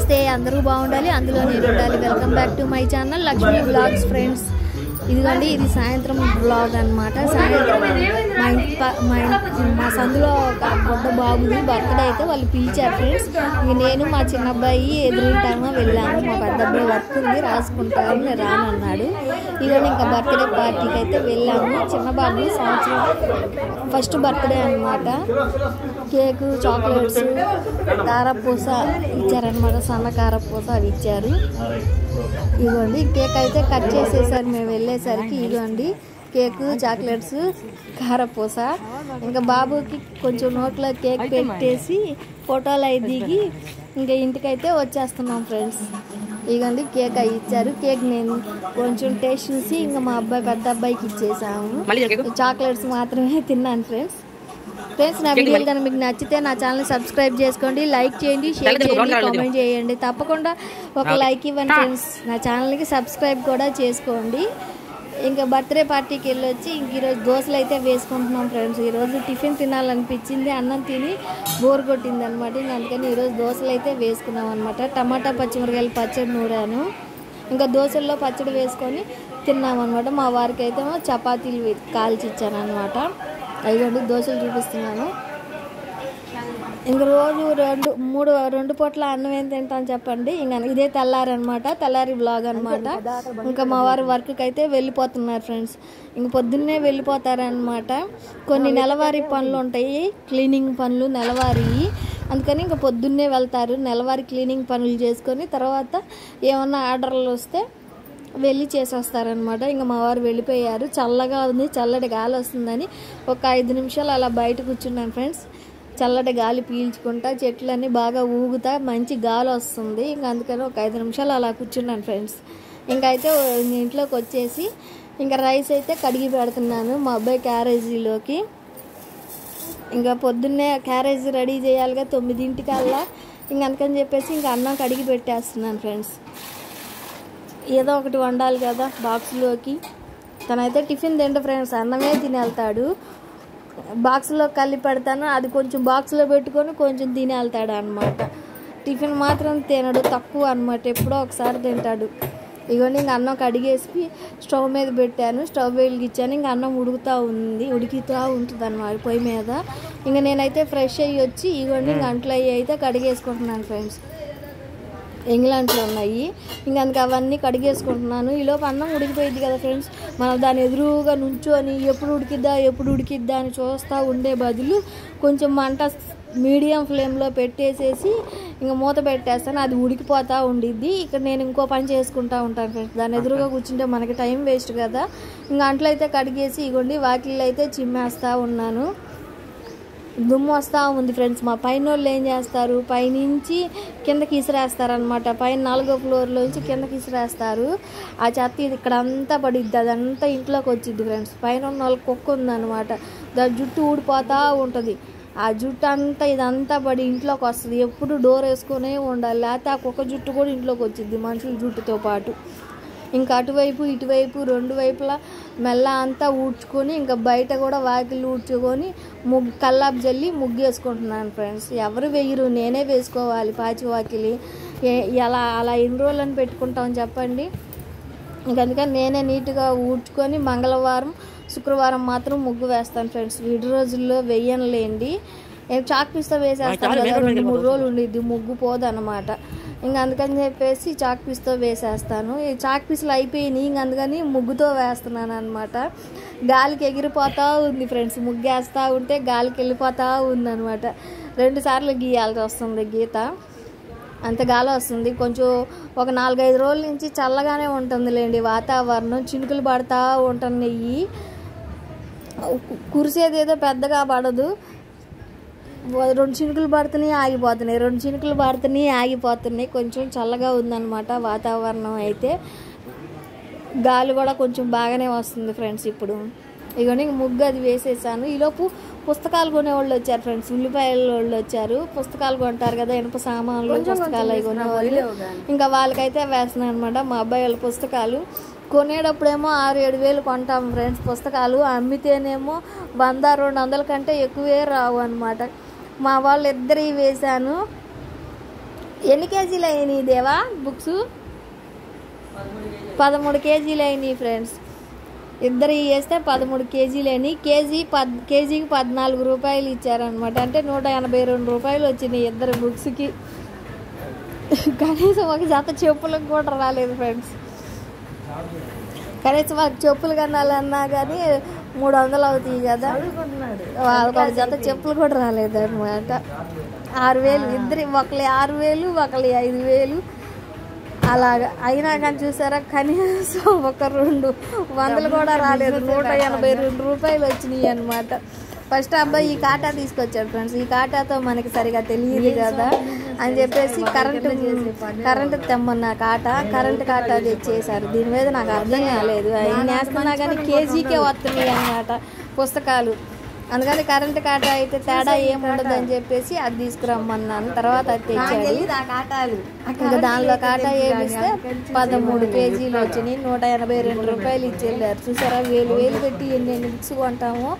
నమస్తే, అందరూ బాగుండాలి, అందులో నేను ఉండాలి. Welcome back to my channel Lakshmi blogs friends. ఇదిగోండి, ఇది సాయంత్రం బ్లాగ్ అనమాట. సాయంత్రం మా సందులో ఒక బొడ్డ బాబుది బర్త్డే అయితే వాళ్ళు పిలిచారు ఫ్రెండ్స్. ఇంక నేను మా చిన్న అబ్బాయి ఎదురుంటామో వెళ్ళాము. మా పెద్ద అబ్బాయి వర్క్ ఉంది, రాసుకుంటాను, నేను రానన్నాడు. ఇదిగోండి, ఇంకా బర్త్డే పార్టీకి అయితే వెళ్ళాము. చిన్న బాబు సంవత్సరం ఫస్ట్ బర్త్డే అనమాట. కేకు, చాక్లెట్స్, కారపూస ఇచ్చారనమాట. సన్న కారపూస అవి ఇచ్చారు. ఇదిగోండి, కేక్ అయితే కట్ చేసేసారు మేము వెళ్ళేసరికి. ఇదిగోండి కేకు, చాక్లెట్స్, కారపూస. ఇంకా బాబుకి కొంచెం నోట్లో కేక్ పెట్టేసి ఫోటోలు అవి దిగి ఇంకా ఇంటికైతే వచ్చేస్తున్నాం ఫ్రెండ్స్. ఇదిగోండి కేక్ అవి ఇచ్చారు. కేక్ నేను కొంచెం టేస్ట్ చూసి ఇంకా మా అబ్బాయి పెద్ద అబ్బాయికి ఇచ్చేసాము. చాక్లెట్స్ మాత్రమే తిన్నాను ఫ్రెండ్స్. నా వీడియోలు కనుక మీకు నచ్చితే నా ఛానల్ సబ్స్క్రైబ్ చేసుకోండి, లైక్ చేయండి, షేర్ చేయండి, కామెంట్ చేయండి. తప్పకుండా ఒక లైక్ ఇవ్వండి ఫ్రెండ్స్. నా ఛానల్కి సబ్స్క్రైబ్ కూడా చేసుకోండి. ఇంకా బర్త్డే పార్టీకి వెళ్ళొచ్చి ఇంక ఈరోజు దోశలు అయితే వేసుకుంటున్నాం ఫ్రెండ్స్. ఈరోజు టిఫిన్ తినాలనిపించింది, అన్నం తిని బోర్ కొట్టింది అనమాట. ఇంక అందుకని ఈరోజు దోశలు అయితే వేసుకున్నాం అనమాట. టమాటా పచ్చిమిరకాయలు పచ్చడి నూరాను. ఇంకా దోశల్లో పచ్చడి వేసుకొని తిన్నామన్నమాట. మా వారికి అయితే చపాతీలు కాల్చి ఇచ్చాను అనమాట. అదిగోండి దోశలు చూపిస్తున్నాను. ఇంక రోజు రెండు పూట్ల అన్నం ఏం తింటాను చెప్పండి. ఇంకా ఇదే తెల్లారనమాట, తెల్లారి బ్లాగ్ అనమాట. ఇంకా మా వారు వర్క్కి అయితే వెళ్ళిపోతున్నారు ఫ్రెండ్స్. ఇంక పొద్దున్నే వెళ్ళిపోతారనమాట. కొన్ని నెలవారీ పనులు ఉంటాయి, క్లీనింగ్ పనులు నెలవారీ. అందుకని ఇంకా పొద్దున్నే వెళ్తారు. నెలవారీ క్లీనింగ్ పనులు చేసుకొని తర్వాత ఏమన్నా ఆర్డర్లు వస్తే వెళ్ళి చేసేస్తారనమాట. ఇంకా మా వారు వెళ్ళిపోయారు. చల్లగా ఉంది, చల్లటి గాలి వస్తుందని ఒక 5 నిమిషాలు అలా బయట కూర్చున్నాను ఫ్రెండ్స్. చల్లటి గాలి పీల్చుకుంటా, చెట్లన్నీ బాగా ఊగుతా మంచి గాలి వస్తుంది. ఇంకా అందుకని ఒక 5 నిమిషాలు అలా కూర్చున్నాను ఫ్రెండ్స్. ఇంకైతే ఇంట్లోకి వచ్చేసి ఇంకా రైస్ అయితే కడిగి పెడుతున్నాను మా అబ్బాయి క్యారేజీలోకి. ఇంకా పొద్దున్నే క్యారేజీ రెడీ చేయాలిగా 9:00కల్లా. ఇంక అందుకని చెప్పేసి ఇంకా అన్నం కడిగి పెట్టేస్తున్నాను ఫ్రెండ్స్. ఏదో ఒకటి వండాలి కదా బాక్స్లోకి. తనైతే టిఫిన్ తింటే ఫ్రెండ్స్ అన్నమే తిని వెళ్తాడు. బాక్స్లో కలిపి పెడతాను, అది కొంచెం బాక్స్లో పెట్టుకొని కొంచెం తిని వెళ్తాడు అనమాట. టిఫిన్ మాత్రం తినడు, తక్కువ అనమాట, ఎప్పుడో ఒకసారి తింటాడు. ఇవన్నీ ఇంక అన్నం కడిగేసి స్టవ్ మీద పెట్టాను, స్టవ్ వెలిగించాను. ఇంక అన్నం ఉడుకుతూ ఉంటుంది అన్నమాట పొయ్యి మీద. ఇంక నేనైతే ఫ్రెష్ అయ్యి వచ్చి ఇవన్నీ అంట్లు అయ్యి అయితే కడిగేసుకుంటున్నాను ఫ్రెండ్స్. ఇంగ్లాండ్లో ఉన్నాయి. ఇంకా అందుకు అవన్నీ కడిగేసుకుంటున్నాను. ఈలోపు అన్నం ఉడికిపోయింది కదా ఫ్రెండ్స్. మనం దాని ఎదురుగా నుంచొని ఎప్పుడు ఉడికిద్దా అని చూస్తూ ఉండే బదులు కొంచెం మంట మీడియం ఫ్లేమ్లో పెట్టేసేసి ఇంకా మూత పెట్టేస్తాను. అది ఉడికిపోతూ ఉండిద్ది. ఇక్కడ నేను ఇంకో పని చేసుకుంటూ ఉంటాను ఫ్రెండ్స్. దాని ఎదురుగా కూర్చుంటే మనకి టైం వేస్ట్ కదా. ఇంకా అంట్లు అయితే కడిగేసి ఇగోండి వాకిళ్ళు అయితే చిమ్మేస్తూ ఉన్నాను. దుమ్ము వస్తూ ఉంది ఫ్రెండ్స్. మా పైన వాళ్ళు ఏం చేస్తారు, పైనుంచి కిందకి ఇసిరేస్తారనమాట. పైన 4వ ఫ్లోర్లోంచి కిందకి ఇసిరేస్తారు. ఆ చెత్త ఇది ఇక్కడ అంతా పడిద్ది, అదంతా ఇంట్లోకి వచ్చిద్ది ఫ్రెండ్స్. పైన ఉన్న వాళ్ళకి కుక్క ఉందన్నమాట, దాని జుట్టు ఊడిపోతూ ఉంటుంది. ఆ జుట్టు అంతా ఇదంతా పడి ఇంట్లోకి వస్తుంది. ఎప్పుడు డోర్ వేసుకునే ఉండాలి, లేకపోతే ఆ కుక్క జుట్టు కూడా ఇంట్లోకి వచ్చిద్ది మనుషుల జుట్టుతో పాటు. ఇంకా అటువైపు ఇటువైపు 2 వైపులా మెల్ల అంతా ఊడ్చుకొని ఇంకా బయట కూడా వాకిలు ఊడ్చుకొని కల్లాపు జల్లి ముగ్గేసుకుంటున్నాను ఫ్రెండ్స్. ఎవరు వేయరు, నేనే వేసుకోవాలి పాచి వాకిలి. అలా ఎన్ని రోజులని పెట్టుకుంటామని చెప్పండి. అందుకని నేనే నీట్గా ఊడ్చుకొని మంగళవారం శుక్రవారం మాత్రం ముగ్గు వేస్తాను ఫ్రెండ్స్. విడి రోజుల్లో వెయ్యనులేండి. చాక్ పీస్తో వేసేస్తాను కదా, 2-3 రోజులు ఉండిద్ది, ముగ్గు పోదన్నమాట. ఇంకా అందుకని చెప్పేసి చాక్ పీస్తో వేసేస్తాను. ఈ చాక్ పీసులు అయిపోయినాయి, ఇంక అందుకని ముగ్గుతో వేస్తున్నాను అనమాట. గాలికి ఎగిరిపోతూ ఉంది ఫ్రెండ్స్. ముగ్గేస్తూ ఉంటే గాలికి వెళ్ళిపోతూ ఉందన్నమాట. 2 సార్లు గీయాల్సి వస్తుంది గీత, అంత గాలి వస్తుంది. కొంచెం ఒక 4-5 రోజుల నుంచి చల్లగానే ఉంటుందిలేండి వాతావరణం. చినుకులు పడతా ఉంటున్నాయి, కురిసేదేదో పెద్దగా పడదు. 2 చినుకులు పడుతున్నాయి ఆగిపోతున్నాయి, 2 చినుకులు పడుతున్నాయి. కొంచెం చల్లగా ఉందన్నమాట వాతావరణం అయితే. గాలి కూడా కొంచెం బాగానే వస్తుంది ఫ్రెండ్స్ ఇప్పుడు. ఇగోని ముగ్గు అది వేసేసాను. ఈలోపు పుస్తకాలు కొనేవాళ్ళు వచ్చారు ఫ్రెండ్స్. ఉల్లిపాయల వాళ్ళు వచ్చారు, పుస్తకాలు కొంటారు కదా, ఇనుప సామాన్లు పుస్తకాలు అవి కొనేవాళ్ళు. ఇంకా వాళ్ళకైతే వేస్తున్నాను అనమాట. మా అబ్బాయి వాళ్ళ పుస్తకాలు కొనేటప్పుడేమో 6-7 వేలు కొంటాం ఫ్రెండ్స్ పుస్తకాలు. అమ్మితేనేమో 100-200 కంటే ఎక్కువే రావు అనమాట. మా వాళ్ళు ఇద్దరు వేశాను. ఎన్ని కేజీలు అయినాయి దేవా బుక్స్? 13 కేజీలు అయినాయి ఫ్రెండ్స్. ఇద్దరు వేస్తే 13 కేజీలు అయినాయి. కేజీకి 14 రూపాయలు ఇచ్చారనమాట. అంటే 182 రూపాయలు వచ్చినాయి ఇద్దరు బుక్స్కి. కనీసం ఒక జత చెప్పులకు కూడా రాలేదు ఫ్రెండ్స్. కనీసం వాళ్ళకి చెప్పులు కనాలన్నా కానీ 300 అవుతాయి కదా. వాళ్ళకి ఒక జత చెప్పులు కూడా రాలేదు అనమాట. 6000 ఇద్దరు, ఒకళ్ళు 6000 ఒకళ్ళు 5000 అలాగా. అయినా కానీ చూసారా కనీసం ఒక 200 కూడా రాలేదు. 182 రూపాయలు వచ్చినాయి అనమాట. ఫస్ట్ అబ్బాయి ఈ కాటా తీసుకొచ్చాడు ఫ్రెండ్స్. ఈ కాటాతో మనకి సరిగా తెలియదు కదా అని చెప్పేసి కరెంటు తెమ్మన్న కరెంటు కాటా తెచ్చేసారు. దీని మీద నాకు అర్థం కాలేదు. అన్ని వేస్తున్నా కానీ కేజీకే వస్తున్నాయి అన్నమాట పుస్తకాలు. అందుకని కరెంటు కాటా అయితే తేడా ఏముండదు అని చెప్పేసి అది తీసుకురమ్మన్నాను. తర్వాత అది తెచ్చాడు. ఇంకా దానిలో కాటా ఏమిస్తే 13 కేజీలు వచ్చినాయి. 182 రూపాయలు ఇచ్చేళ్ళారు. చూసారా, 1000 పెట్టి ఎన్ని బుక్స్ కొంటామో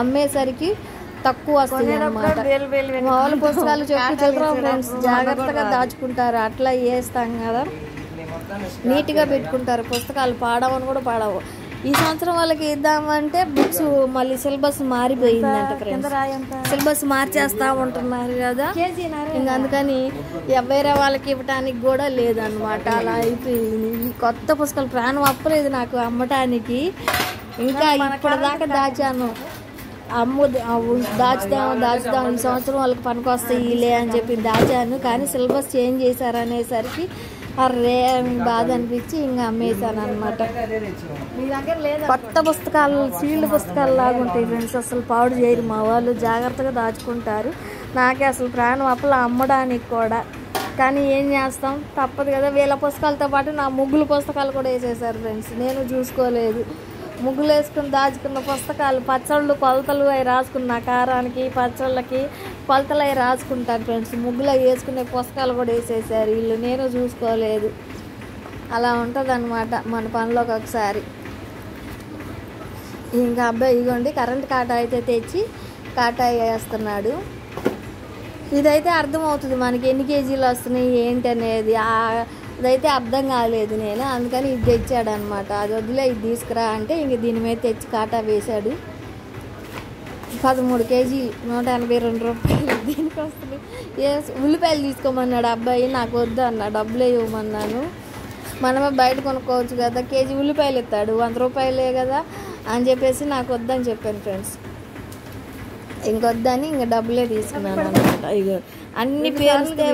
అమ్మేసరికి తక్కువ వస్తుంది అనమాట. మామూలు పుస్తకాలు చెప్పి చిల్లర ఫ్రెండ్స్ జాగ్రత్తగా దాచుకుంటారు. అట్లా వేస్తాం కదా, నీట్గా పెట్టుకుంటారు. పుస్తకాలు పాడవని కూడా పాడవు. ఈ సంవత్సరం వాళ్ళకి ఇద్దామంటే బుక్స్ మళ్ళీ సిలబస్ మారిపోయిందంట ఫ్రెండ్స్. సిలబస్ మార్చేస్తా ఉంటున్నారు కదా, ఇంకా అందుకని వేరే వాళ్ళకి ఇవ్వటానికి కూడా లేదనమాట. అలా అయిపోయింది. కొత్త పుస్తకాలు ప్రాణం అప్పలేదు నాకు అమ్మటానికి. ఇంకా ఇప్పటిదాకా దాచాను. దాచుదాం ఈ సంవత్సరం వాళ్ళకి పనికి వస్తాయిలే అని చెప్పి దాచాను. కానీ సిలబస్ చేంజ్ చేశారనేసరికి అర్రే బాధ అనిపించి ఇంకా అమ్మేశాను అనమాట. కొత్త పుస్తకాలు సీల్డ్ పుస్తకాలు లాగా ఉంటాయి ఫ్రెండ్స్. అసలు పాడు చేయరు మా వాళ్ళు, జాగ్రత్తగా దాచుకుంటారు. నాకే అసలు ప్రాణం అప్పలా అమ్మడానికి కూడా. కానీ ఏం చేస్తాం, తప్పదు కదా. వీళ్ళ పుస్తకాలతో పాటు నా ముగ్గులు పుస్తకాలు కూడా వేసేసారు ఫ్రెండ్స్. నేను చూసుకోలేదు. ముగ్గులు వేసుకుని దాచుకున్న పుస్తకాలు, పచ్చళ్ళు కొలతలు అవి రాసుకున్న కారానికి పచ్చళ్ళకి కొలతలు అవి రాసుకుంటారు ఫ్రెండ్స్. ముగ్గులు అవి వేసుకునే పుస్తకాలు కూడా వేసేసారు వీళ్ళు. నేను చూసుకోలేదు. అలా ఉంటుంది అనమాట మన పనిలోకి ఒకసారి. ఇంకా అబ్బాయి ఇగోండి కరెంట్ కాటా అయితే తెచ్చి కాటా వేస్తున్నాడు. ఇదైతే అర్థమవుతుంది మనకి ఎన్ని కేజీలు వస్తున్నాయి ఏంటి అనేది. అదైతే అర్థం కాలేదు నేను, అందుకని ఇది తెచ్చాడు అనమాట. అది వదిలే ఇది తీసుకురా అంటే ఇంక దీని మీద తెచ్చి కాటా వేశాడు. 13 కేజీలు 182 రూపాయలు దీనికి వస్తుంది. ఉల్లిపాయలు తీసుకోమన్నాడు అబ్బాయి. నాకు వద్దు అన్నా, డబ్బులే ఇవ్వమన్నాను. మనమే బయట కొనుక్కోవచ్చు కదా, కేజీ ఉల్లిపాయలు ఇస్తాడు 100 రూపాయలే కదా అని చెప్పేసి నాకు వద్దని చెప్పాను ఫ్రెండ్స్. ఇంకొద్దని ఇంక డబ్బులే తీసుకున్నాను అనమాట. ఇక అన్ని పేరుస్తే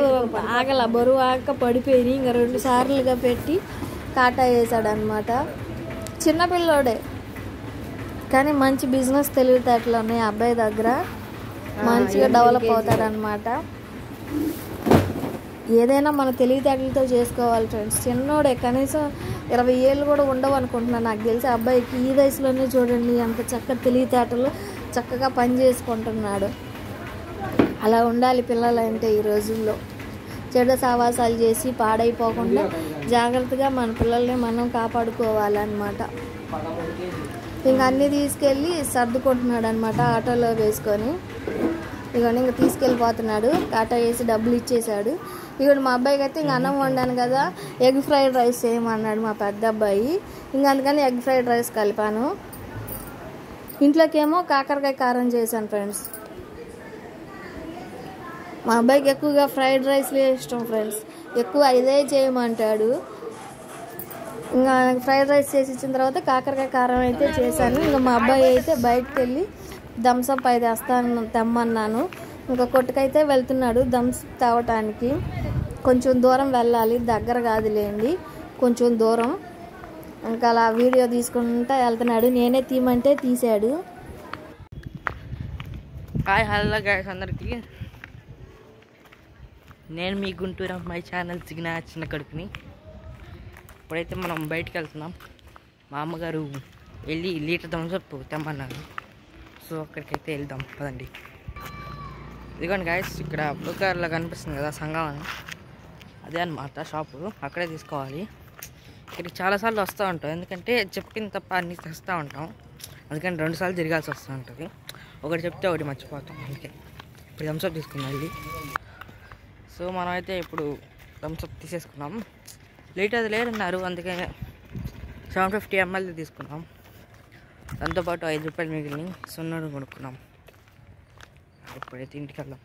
ఆగల, బరువు ఆగక పడిపోయి ఇంకా 2 సార్లుగా పెట్టి కాటా వేసాడు అనమాట. చిన్నపిల్లోడే కానీ మంచి బిజినెస్ తెలివితేటలు ఉన్నాయి అబ్బాయి దగ్గర. మంచిగా డెవలప్ అవుతాడనమాట. ఏదైనా మన తెలివితేటలతో చేసుకోవాలి ఫ్రెండ్స్. చిన్నోడే, కనీసం 20 ఏళ్ళు కూడా ఉండవు అనుకుంటున్నాను నాకు తెలిసి అబ్బాయికి. ఈ వయసులోనే చూడండి అంత చక్కగా తెలివితేటలు, చక్కగా పని చేసుకుంటున్నాడు. అలా ఉండాలి పిల్లలు అంటే ఈ రోజుల్లో. చెడు సావాసాలు చేసి పాడైపోకుండా జాగ్రత్తగా మన పిల్లల్ని మనం కాపాడుకోవాలన్నమాట. ఇంకా అన్నీ తీసుకెళ్ళి సర్దుకుంటున్నాడు అనమాట ఆటోలో వేసుకొని. ఇవన్నీ ఇంకా తీసుకెళ్ళిపోతున్నాడు. ఆటో వేసి డబ్బులు ఇచ్చేశాడు. ఇక్కడ మా అబ్బాయికి అయితే ఇంక అన్నం వండాను కదా, ఎగ్ ఫ్రైడ్ రైస్ చేయమన్నాడు మా పెద్ద అబ్బాయి. ఇంకా అందుకని ఎగ్ ఫ్రైడ్ రైస్ కలిపాను. ఇంట్లోకేమో కాకరకాయ కారం చేశాను ఫ్రెండ్స్. మా అబ్బాయికి ఎక్కువగా ఫ్రైడ్ రైస్లే ఇష్టం ఫ్రెండ్స్. ఎక్కువ ఇదే చేయమంటాడు. ఇంకా ఫ్రైడ్ రైస్ చేసి ఇచ్చిన తర్వాత కాకరకాయ కారం అయితే చేశాను. ఇంకా మా అబ్బాయి అయితే బయటకు వెళ్ళి థమ్స్అప్ అయితే తెమ్మన్నాను. ఇంకా కొట్టుకైతే వెళ్తున్నాడు థమ్స్అప్ తేవటానికి. కొంచెం దూరం వెళ్ళాలి, దగ్గర కాదులేండి, కొంచెం దూరం. ఇంకా అలా వీడియో తీసుకుంటూ వెళ్తున్నాడు. నేనే తీయమంటే తీశాడు. హాయ్ హలో గైస్ అందరికీ, నేను మీ గుంటూరు అమ్మాయి ఛానల్ చిన్న కడుపుని. ఇప్పుడైతే మనం బయటకు వెళ్తున్నాం. మా అమ్మగారు వెళ్ళి లీటర్ థమ్స్అప్ తెమ్మన్నారు. సో అక్కడికైతే వెళ్దాం పదండి. ఇదిగోండి గైస్, ఇక్కడ బ్లూ కలర్లో కనిపిస్తుంది కదా సంగమం, అదే అనమాట షాపు. అక్కడే తీసుకోవాలి. ఇక్కడికి చాలాసార్లు వస్తూ ఉంటాం, ఎందుకంటే చెప్పిన తప్ప అన్నీ తెస్తూ ఉంటాం. అందుకని 2 సార్లు తిరగాల్సి వస్తూ ఉంటుంది. ఒకటి చెప్తే ఒకటి మర్చిపోతాం. అందుకే ఇప్పుడు థమ్స్అప్ తీసుకున్నాం వెళ్ళి. సో సో మనమైతే ఇప్పుడు థమ్స్అప్ తీసేసుకున్నాం. లీటర్ లేదన్నారు, అందుకనే 750 ml తీసుకున్నాం. దాంతోపాటు 5 రూపాయలు మిగిలిన సున్నడు కొనుక్కున్నాం. ఇప్పుడైతే ఇంటికి వెళ్దాం.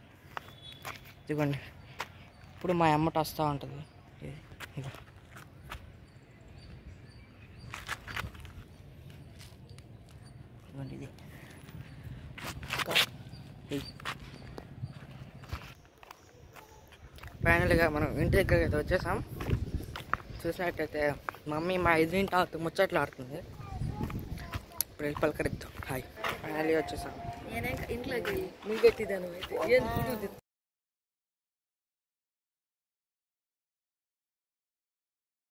ఇదిగోండి, ఇప్పుడు మా అమ్మట వస్తూ ఉంటుంది. ఇదిగోండి, ఇది ఫైనల్గా మనం ఇంటి దగ్గరికి అయితే వచ్చేసాం. చూసినట్టయితే మమ్మీ మా ఎదురింటి ముచ్చట్లు ఆడుతుంది. ఇప్పుడు వెళ్ళి పలకరిద్దాం. హాయ్, ఫైనల్గా వచ్చేసాం. ఇంట్లోకి నువ్వు పెట్టిదాను అయితే